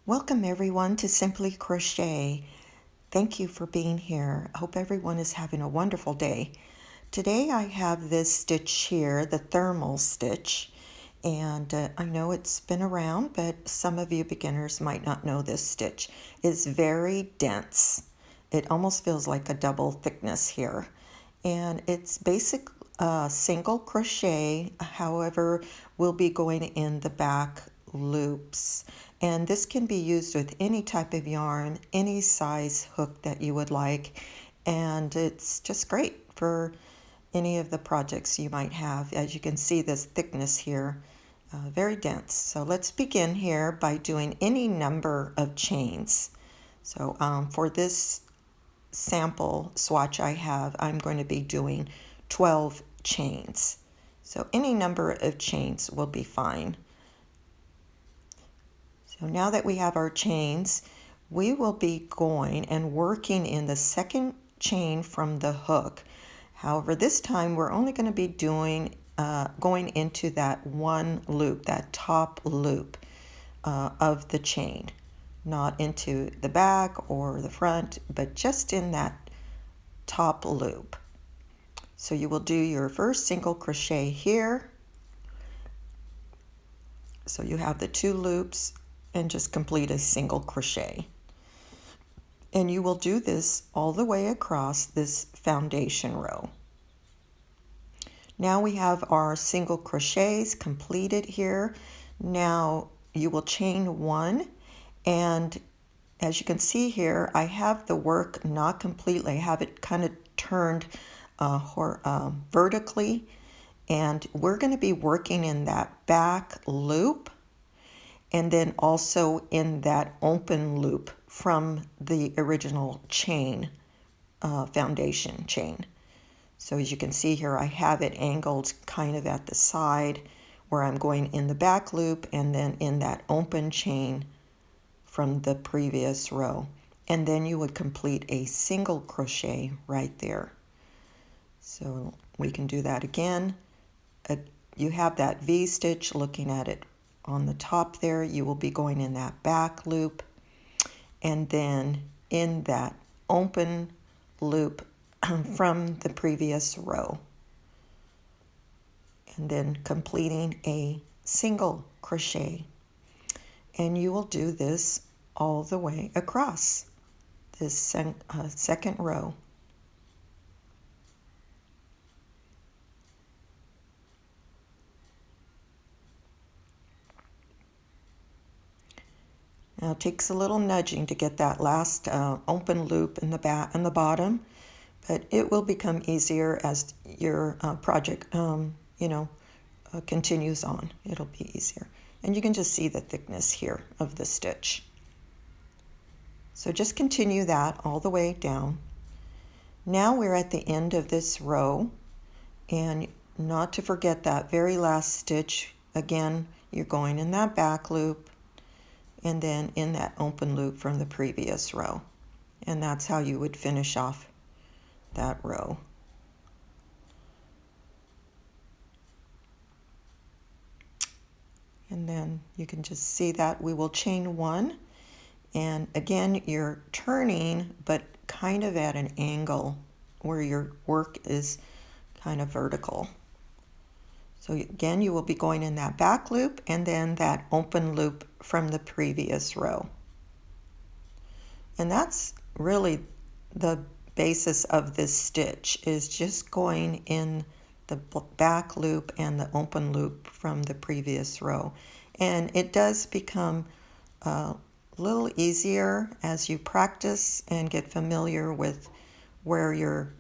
Welcome everyone to Simply Crochet. Thank you for being here. I hope everyone is having a wonderful day. Today I have this stitch here, the thermal stitch, and I know it's been around, but some of you beginners might not know this stitch. It's very dense. It almost feels like a double thickness here. And it's basic single crochet, however, we'll be going in the back loops. And this can be used with any type of yarn, any size hook that you would like. And it's just great for any of the projects you might have. As you can see, this thickness here, very dense. So let's begin here by doing any number of chains. So for this sample swatch I have, I'm going to be doing 12 chains. So any number of chains will be fine. So now that we have our chains, we will be going and working in the second chain from the hook. However, this time we're only going to be doing going into that one loop, that top loop of the chain, not into the back or the front, but just in that top loop. So you will do your first single crochet here. So you have the two loops and just complete a single crochet. And you will do this all the way across this foundation row. Now we have our single crochets completed here. Now you will chain one, and as you can see here, I have the work not completely. I have it kind of turned vertically, and we're going to be working in that back loop and then also in that open loop from the original chain, foundation chain. So as you can see here, I have it angled kind of at the side where I'm going in the back loop and then in that open chain from the previous row. And then you would complete a single crochet right there. So we can do that again. You have that V-stitch looking at it on the top there. You will be going in that back loop and then in that open loop from the previous row, and then completing a single crochet. And you will do this all the way across this second row. Now it takes a little nudging to get that last open loop in the back and the bottom, but it will become easier as your project continues on. It'll be easier. And you can just see the thickness here of the stitch. So just continue that all the way down. Now we're at the end of this row, and not to forget that very last stitch. Again, you're going in that back loop and then in that open loop from the previous row. And that's how you would finish off that row. And then you can just see that we will chain one. And again, you're turning, but kind of at an angle where your work is kind of vertical. So again, you will be going in that back loop and then that open loop from the previous row. And that's really the basis of this stitch, is just going in the back loop and the open loop from the previous row. And it does become a little easier as you practice and get familiar with where you're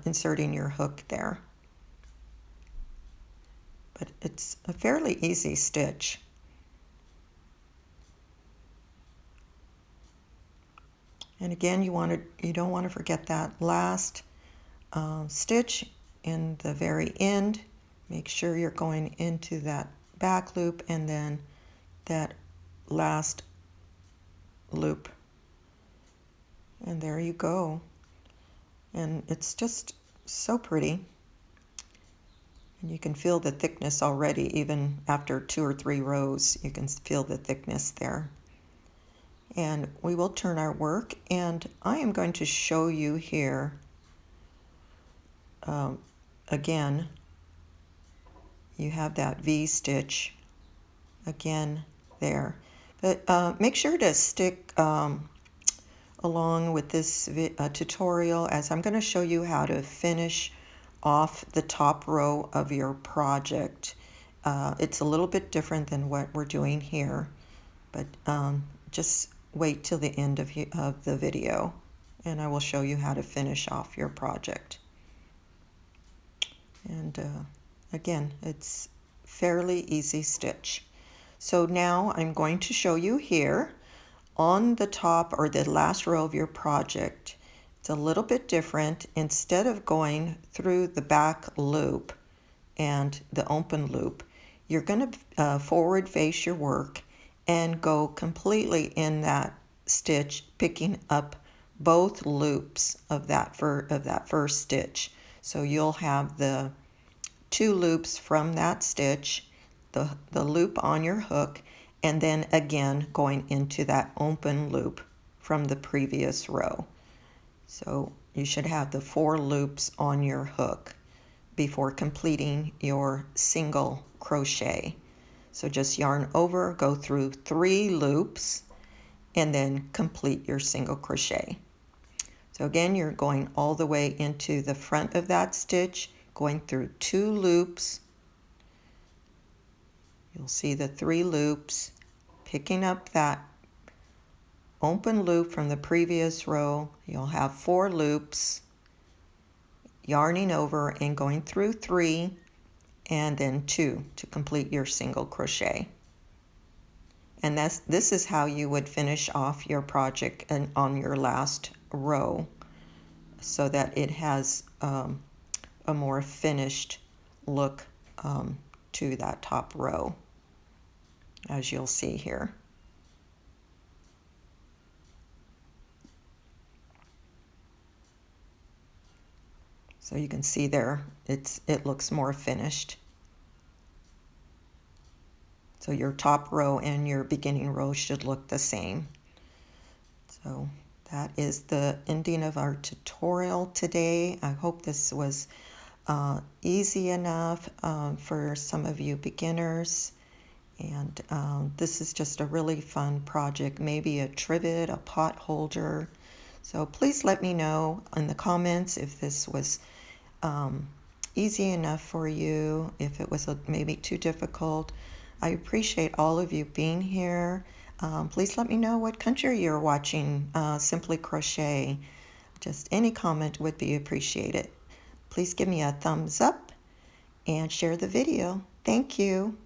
inserting your hook there. But it's a fairly easy stitch. And again, you don't want to forget that last stitch in the very end. Make sure you're going into that back loop and then that last loop. And there you go. And it's just so pretty. And you can feel the thickness already, even after 2 or 3 rows, you can feel the thickness there. And we will turn our work, and I am going to show you here again. You have that V-stitch again there, but make sure to stick along with this tutorial, as I'm going to show you how to finish off the top row of your project. It's a little bit different than what we're doing here, but just wait till the end of the video and I will show you how to finish off your project. And again, it's fairly easy stitch. So now I'm going to show you here on the top or the last row of your project. It's a little bit different. Instead of going through the back loop and the open loop, you're going to forward face your work and go completely in that stitch, picking up both loops of that first stitch. So you'll have the 2 loops from that stitch, the loop on your hook, and then again going into that open loop from the previous row. So you should have the 4 loops on your hook before completing your single crochet. So just yarn over, go through 3 loops, and then complete your single crochet. So again, you're going all the way into the front of that stitch, going through 2 loops. You'll see the 3 loops, picking up that open loop from the previous row. You'll have 4 loops, yarning over and going through 3, and then 2 to complete your single crochet. And this is how you would finish off your project and on your last row, so that it has a more finished look to that top row, as you'll see here. So you can see there, it looks more finished. So your top row and your beginning row should look the same. So that is the ending of our tutorial today. I hope this was easy enough for some of you beginners. And this is just a really fun project, maybe a trivet, a pot holder. So please let me know in the comments if this was easy enough for you, if it was maybe too difficult. I appreciate all of you being here. Please let me know what country you're watching Simply Crochet. Just any comment would be appreciated. Please give me a thumbs up and share the video. Thank you.